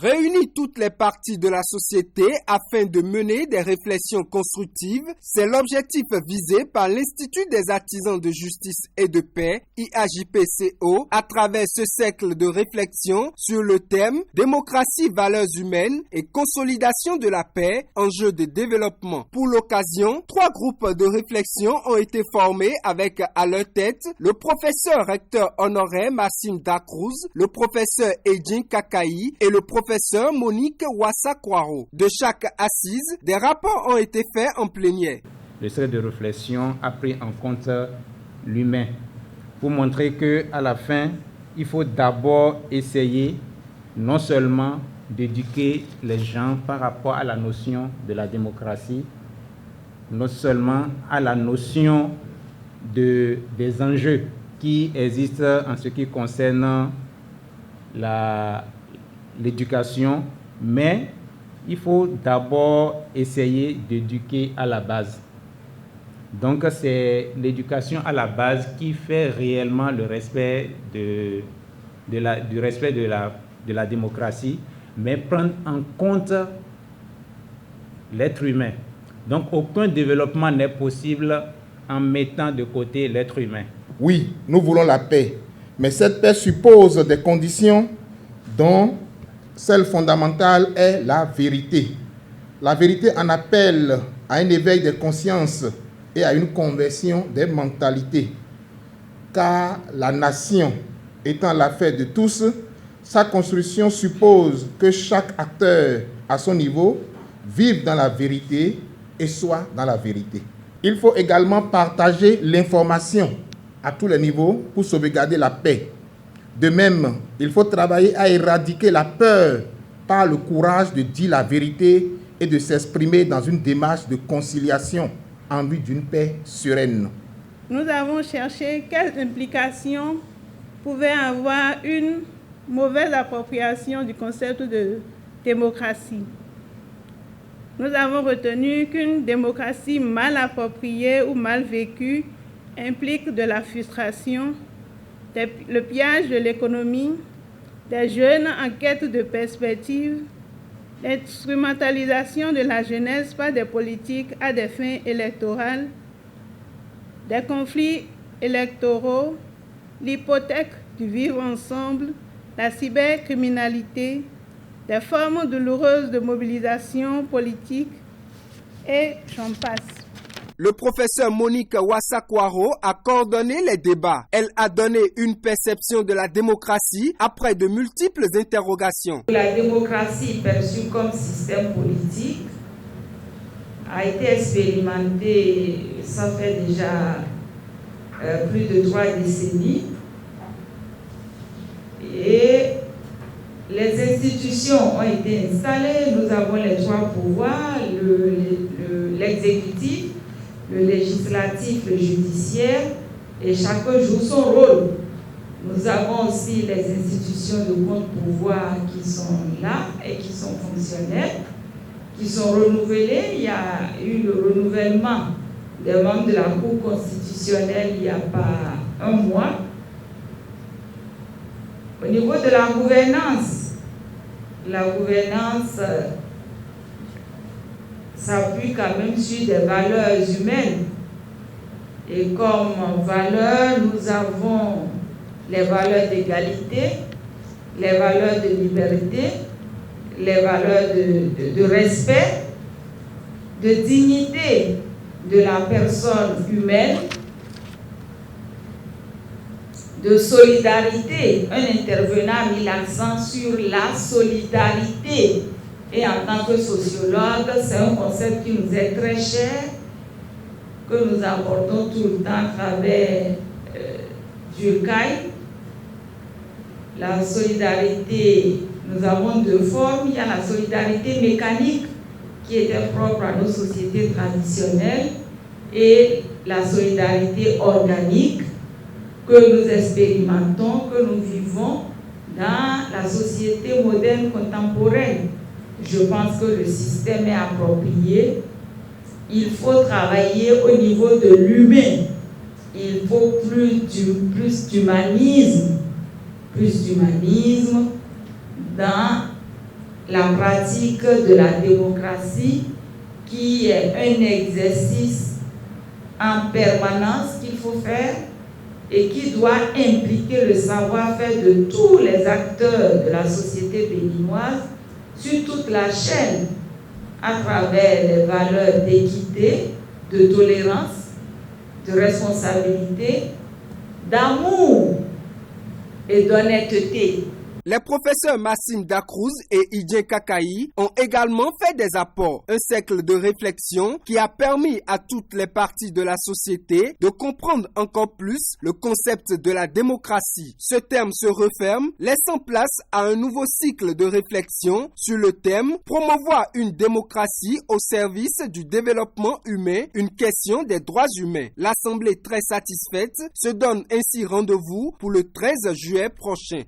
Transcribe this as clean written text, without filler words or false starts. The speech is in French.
réunit toutes les parties de la société afin de mener des réflexions constructives. C'est l'objectif visé par l'Institut des artisans de justice et de paix, IAJPCO, à travers ce cercle de réflexion sur le thème « Démocratie, valeurs humaines et consolidation de la paix, enjeux de développement ». Pour l'occasion, 3 groupes de réflexion ont été formés avec à leur tête le professeur recteur honoraire Massime Dacruz, le professeur Edjin Kakaï et le professeur Monique Wassa-Kwaro. De chaque assise, des rapports ont été faits en plénière. Le cercle de réflexion a pris en compte l'humain pour montrer qu'à la fin, il faut d'abord essayer non seulement d'éduquer les gens par rapport à la notion de la démocratie, non seulement à la notion des enjeux qui existent en ce qui concerne l'éducation, mais il faut d'abord essayer d'éduquer à la base. Donc c'est l'éducation à la base qui fait réellement le respect de la démocratie, mais prendre en compte l'être humain. Donc aucun développement n'est possible en mettant de côté l'être humain. Oui, nous voulons la paix, mais cette paix suppose des conditions dont celle fondamentale est la vérité. La vérité en appelle à un éveil des consciences et à une conversion des mentalités. Car la nation étant l'affaire de tous, sa construction suppose que chaque acteur à son niveau vive dans la vérité et soit dans la vérité. Il faut également partager l'information à tous les niveaux pour sauvegarder la paix. De même, il faut travailler à éradiquer la peur par le courage de dire la vérité et de s'exprimer dans une démarche de conciliation en vue d'une paix sereine. Nous avons cherché quelles implications pouvait avoir une mauvaise appropriation du concept de démocratie. Nous avons retenu qu'une démocratie mal appropriée ou mal vécue implique de la frustration, le pillage de l'économie, des jeunes en quête de perspectives, l'instrumentalisation de la jeunesse par des politiques à des fins électorales, des conflits électoraux, l'hypothèque du vivre ensemble, la cybercriminalité, des formes douloureuses de mobilisation politique et j'en passe. Le professeur Monique Wassa-Kwaro a coordonné les débats. Elle a donné une perception de la démocratie après de multiples interrogations. La démocratie perçue comme système politique a été expérimentée, ça fait déjà plus de 3 décennies. Et les institutions ont été installées, nous avons les 3 pouvoirs, l'exécutif, le législatif, le judiciaire, et chacun joue son rôle. Nous avons aussi les institutions de contre-pouvoir qui sont là et qui sont fonctionnelles, qui sont renouvelées. Il y a eu le renouvellement des membres de la Cour constitutionnelle il n'y a pas un mois. Au niveau de la gouvernance s'appuie quand même sur des valeurs humaines. Et comme valeurs, nous avons les valeurs d'égalité, les valeurs de liberté, les valeurs de respect, de dignité de la personne humaine, de solidarité. Un intervenant a mis l'accent sur la solidarité. Et en tant que sociologue, c'est un concept qui nous est très cher, que nous abordons tout le temps à travers Durkheim. La solidarité, nous avons 2 formes. Il y a la solidarité mécanique, qui était propre à nos sociétés traditionnelles, et la solidarité organique, que nous expérimentons, que nous vivons dans la société moderne contemporaine. Je pense que le système est approprié. Il faut travailler au niveau de l'humain. Il faut plus d'humanisme dans la pratique de la démocratie qui est un exercice en permanence qu'il faut faire et qui doit impliquer le savoir-faire de tous les acteurs de la société béninoise sur toute la chaîne à travers les valeurs d'équité, de tolérance, de responsabilité, d'amour et d'honnêteté. Les professeurs Massine Dacruz et Idjen Kakaï ont également fait des apports, un cercle de réflexion qui a permis à toutes les parties de la société de comprendre encore plus le concept de la démocratie. Ce terme se referme, laissant place à un nouveau cycle de réflexion sur le thème « Promouvoir une démocratie au service du développement humain, une question des droits humains ». L'Assemblée, très satisfaite, se donne ainsi rendez-vous pour le 13 juillet prochain.